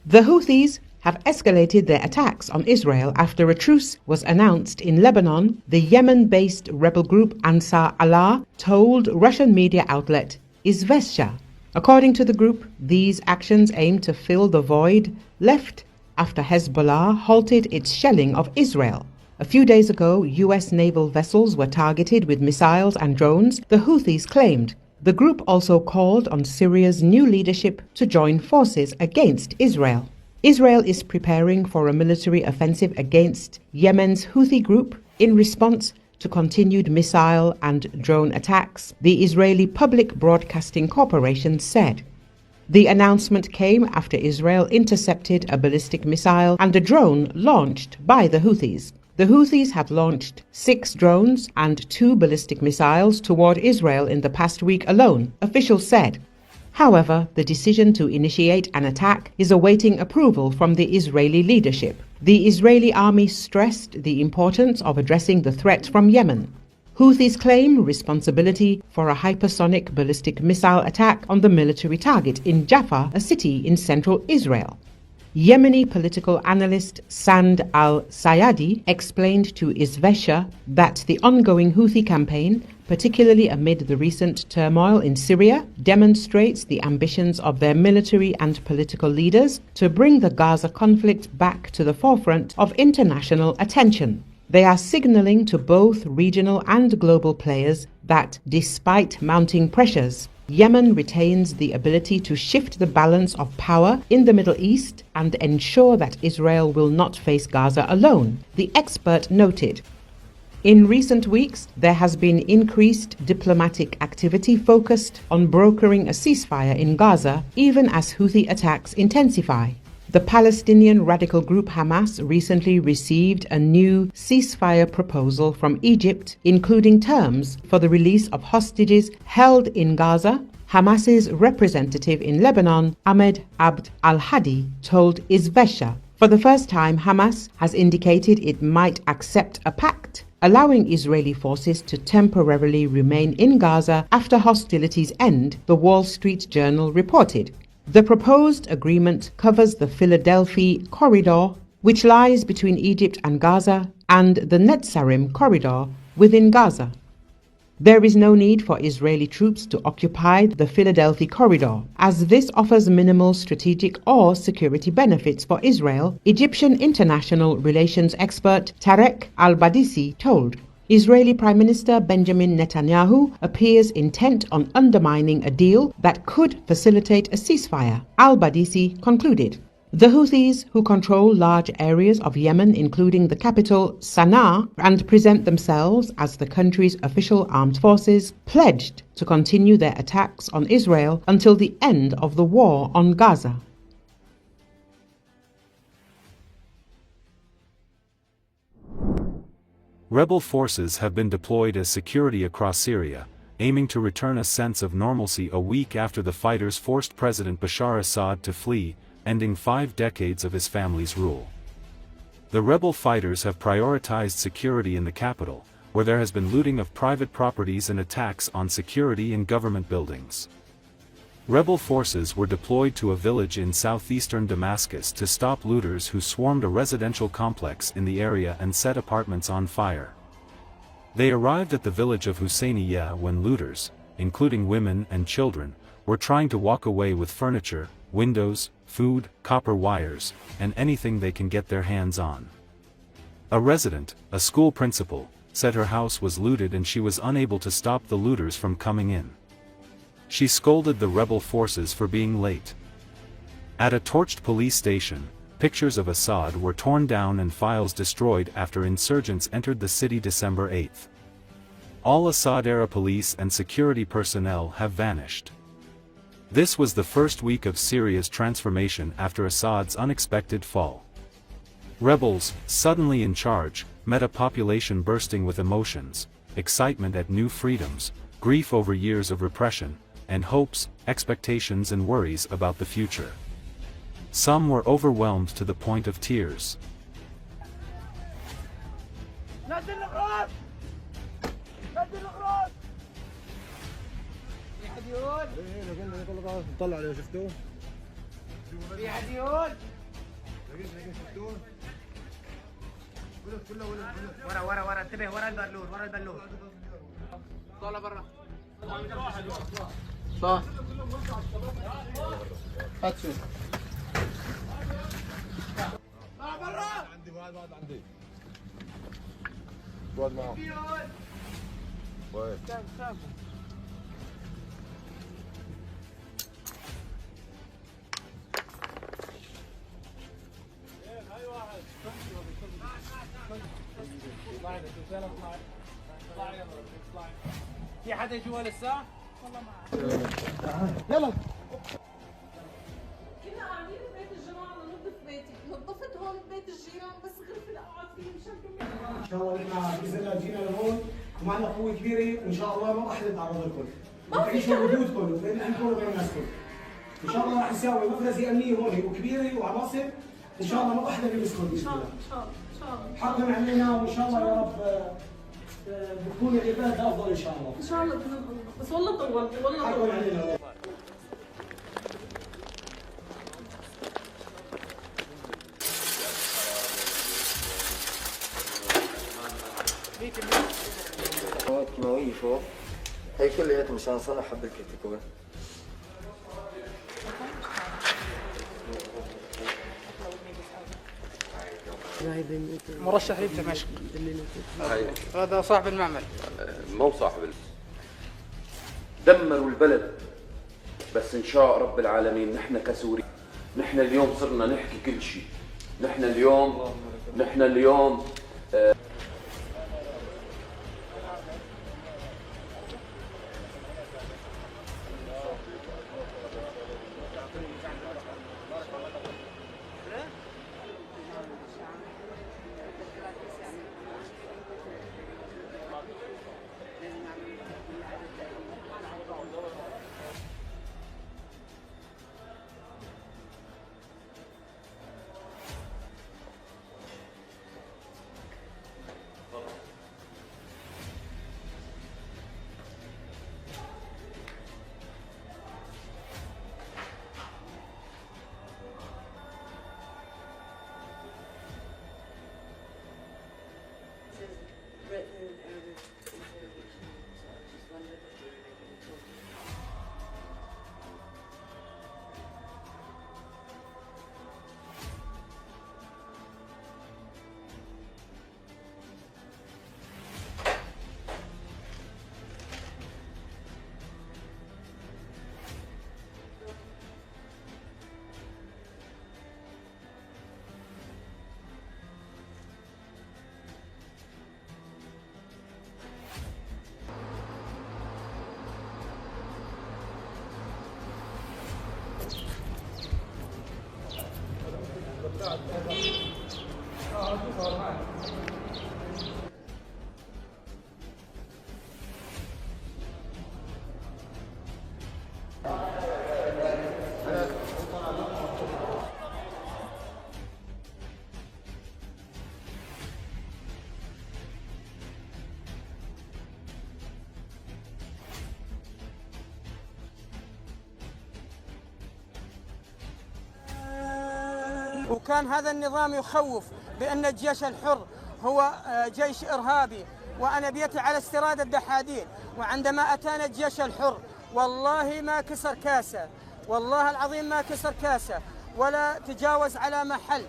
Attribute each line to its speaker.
Speaker 1: The Houthis have escalated their attacks on Israel after a truce was announced in Lebanon, the Yemen-based rebel group Ansar Allah told Russian media outlet Izvestia. According to the group, these actions aim to fill the void left after Hezbollah halted its shelling of Israel. A few days ago, U.S. naval vessels were targeted with missiles and drones, the Houthis claimed. The group also called on Syria's new leadership to join forces against Israel. Israel is preparing for a military offensive against Yemen's Houthi group in response to continued missile and drone attacks, the Israeli Public Broadcasting Corporation said. The announcement came after Israel intercepted a ballistic missile and a drone launched by the Houthis. The Houthis have launched 6 drones and 2 ballistic missiles toward Israel in the past week alone, officials said. However, the decision to initiate an attack is awaiting approval from the Israeli leadership. The Israeli army stressed the importance of addressing the threat from Yemen. Houthis claim responsibility for a hypersonic ballistic missile attack on the military target in Jaffa, a city in central Israel. Yemeni political analyst Sand al-Sayadi explained to Izvestia that the ongoing Houthi campaign, particularly amid the recent turmoil in Syria, demonstrates the ambitions of their military and political leaders to bring the Gaza conflict back to the forefront of international attention. They are signaling to both regional and global players that, despite mounting pressures, Yemen retains the ability to shift the balance of power in the Middle East and ensure that Israel will not face Gaza alone, the expert noted. In recent weeks, there has been increased diplomatic activity focused on brokering a ceasefire in Gaza, even as Houthi attacks intensify. The Palestinian radical group Hamas recently received a new ceasefire proposal from Egypt, including terms for the release of hostages held in Gaza. Hamas's representative in Lebanon, Ahmed Abd al-Hadi, told Izvestia. For the first time, Hamas has indicated it might accept a pact allowing Israeli forces to temporarily remain in Gaza after hostilities end, the Wall Street Journal reported. The proposed agreement covers the Philadelphia corridor, which lies between Egypt and Gaza, and the Netzarim corridor within Gaza. There is no need for Israeli troops to occupy the Philadelphia corridor, as this offers minimal strategic or security benefits for Israel, Egyptian international relations expert Tarek al-Badisi told. Israeli Prime Minister Benjamin Netanyahu appears intent on undermining a deal that could facilitate a ceasefire, al-Badisi concluded. The Houthis, who control large areas of Yemen, including the capital Sana'a, and present themselves as the country's official armed forces, pledged to continue their attacks on Israel until the end of the war on Gaza.
Speaker 2: Rebel forces have been deployed as security across Syria, aiming to return a sense of normalcy a week after the fighters forced President Bashar Assad to flee, ending 5 decades of his family's rule. The rebel fighters have prioritized security in the capital, where there has been looting of private properties and attacks on security in government buildings. Rebel forces were deployed to a village in southeastern Damascus to stop looters who swarmed a residential complex in the area and set apartments on fire. They arrived at the village of Husseiniya when looters, including women and children, were trying to walk away with furniture, windows, food, copper wires, and anything they can get their hands on. A resident, a school principal, said her house was looted and she was unable to stop the looters from coming in. She scolded the rebel forces for being late. At a torched police station, pictures of Assad were torn down and files destroyed after insurgents entered the city December 8. All Assad-era police and security personnel have vanished. This was the first week of Syria's transformation after Assad's unexpected fall. Rebels, suddenly in charge, met a population bursting with emotions, excitement at new freedoms, grief over years of repression, and hopes, expectations and worries about the future. Some were overwhelmed to the point of tears.
Speaker 3: في عديون ورا انتبه، ورا البالون طالع برا صح هات شو برا عندي واحد عندي واحد معه وين خاف في حدا جوا لسه؟ والله ما اعرف. يلا
Speaker 4: كنا قاعدين ببيت الجماعه ننظف بيتي، نظفت هون ببيت الجيران بس غرفه اقعد فيها مشان
Speaker 5: ان شاء الله نحن باذن الله جينا لهون ومعنا قوه كبيره وان شاء الله ما راح نتعرض لكم. تعيشوا ببيوتكم وبين اهلكم وبين ناسكم. ان شاء الله راح نساوي مفرزه امنيه هون وكبيره وعناصر ان شاء الله ما راح حدا يمسكم باذن الله. ان شاء الله. حقنا علينا وان شاء الله يا رب بتكون العباد افضل ان شاء الله.
Speaker 4: ان شاء الله باذن الله، بس والله طولت والله
Speaker 5: حقنا علينا.
Speaker 6: كيماوية فوق هي كلها مشان صنع حب الكتكوت.
Speaker 3: مرشح لدمشق هذا صاحب المعمل
Speaker 7: مو صاحب دمروا البلد. بس ان شاء رب العالمين نحن كسوري نحن اليوم صرنا نحكي كل شيء. نحن اليوم
Speaker 3: وكان هذا النظام يخوف بأن الجيش الحر هو جيش إرهابي وأنا بيتي على استيراد الدحادير. وعندما أتانا الجيش الحر والله ما كسر كاسة، والله العظيم ما كسر كاسة ولا تجاوز على محل.